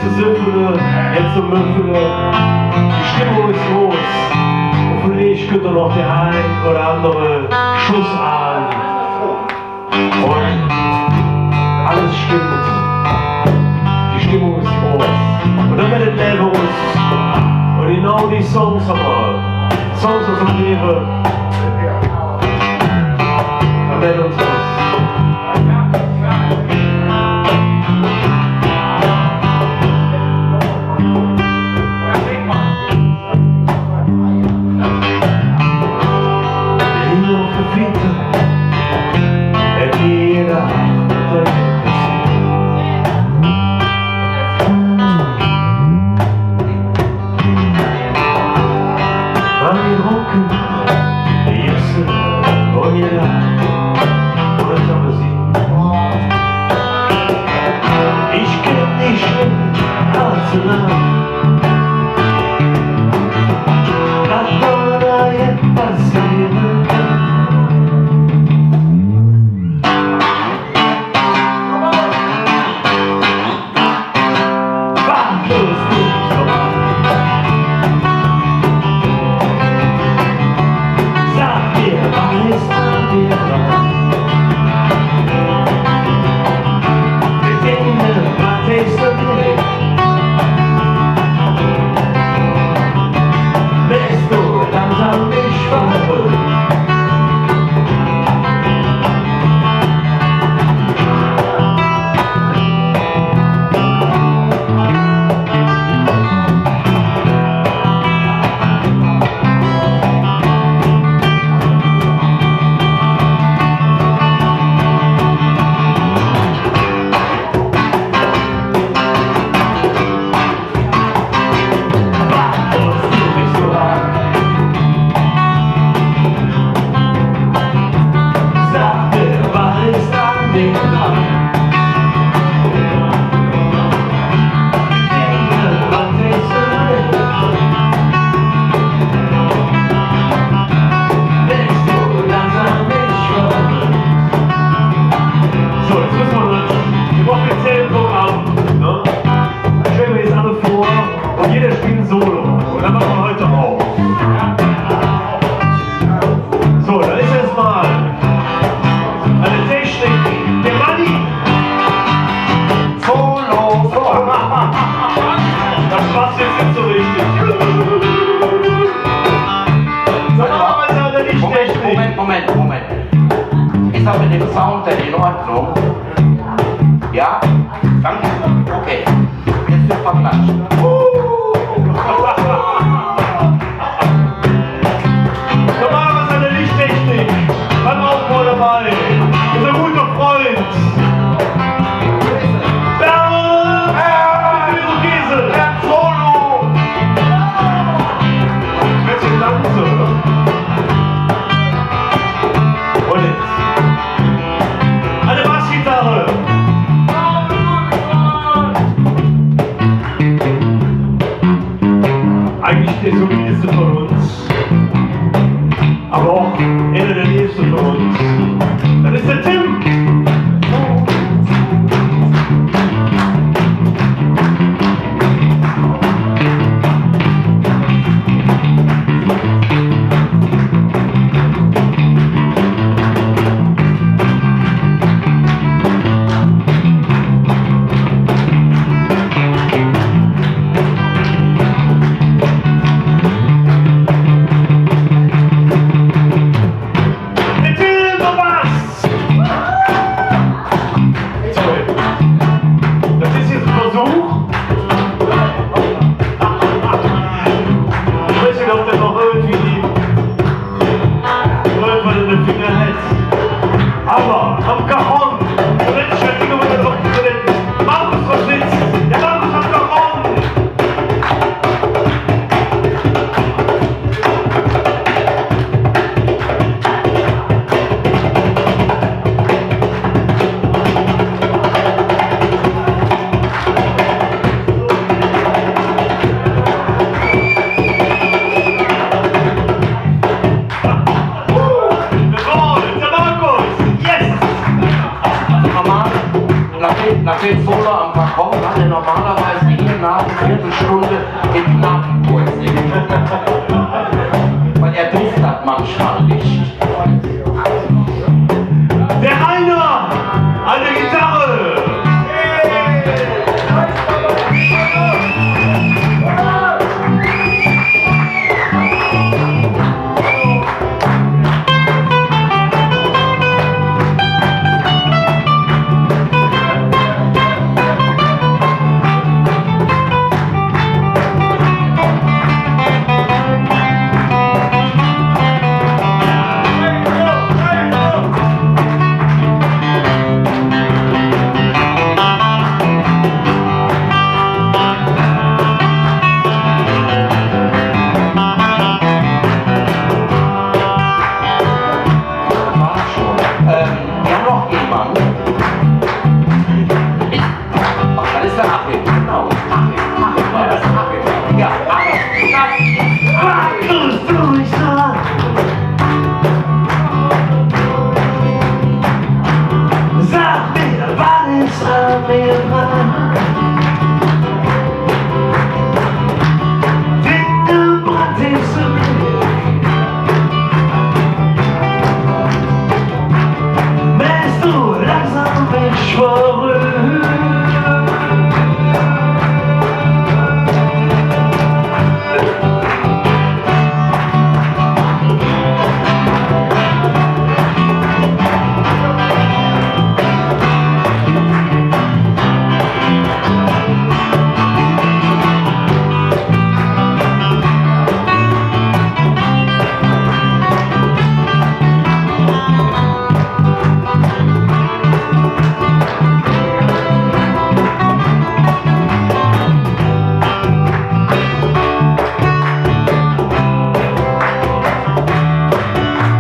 Jetzt ist Süffele, jetzt so Müffele. Die Stimmung ist groß. Und vielleicht könnt ihr noch der ein oder andere Schuss ahnen. Und alles stimmt. Die Stimmung ist groß. Und dann wird es nervös. Und genau die Songs haben wir. Songs aus dem Leben. Dann werden uns was. Ich kenn dich allzu lang. Was soll da jetzt passieren? Wartlos nicht vorbei. Sag mir, was ist an dir dran? Moment. Ist das mit dem Sound denn in Ordnung? Ja? Danke. Okay. Jetzt wird verklatscht. Normalerweise eine Lichttechnik. Beim Aufbau dabei. Ist ein guter Freund. Eine Bassgitarre. Solo am Balkon kann er normalerweise hier nach einer Viertelstunde in Nachtburg singen. Weil er trifft das manchmal nicht. Der Rainer an der Gitarre.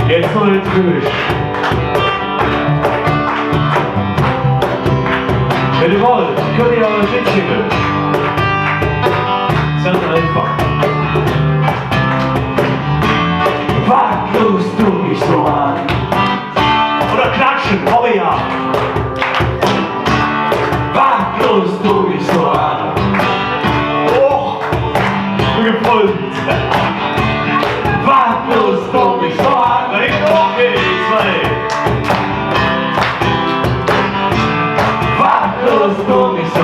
Jetzt noch den Fisch. Wenn ihr wollt, könnt ihr eure mitsingen. Ganz einfach. Was tust du mich so an? Oder klatschen, komm her. Was tust du mich so an? Och, bin gefreut. Was tust du mich so an? Okay, zwei. Was tust du mich so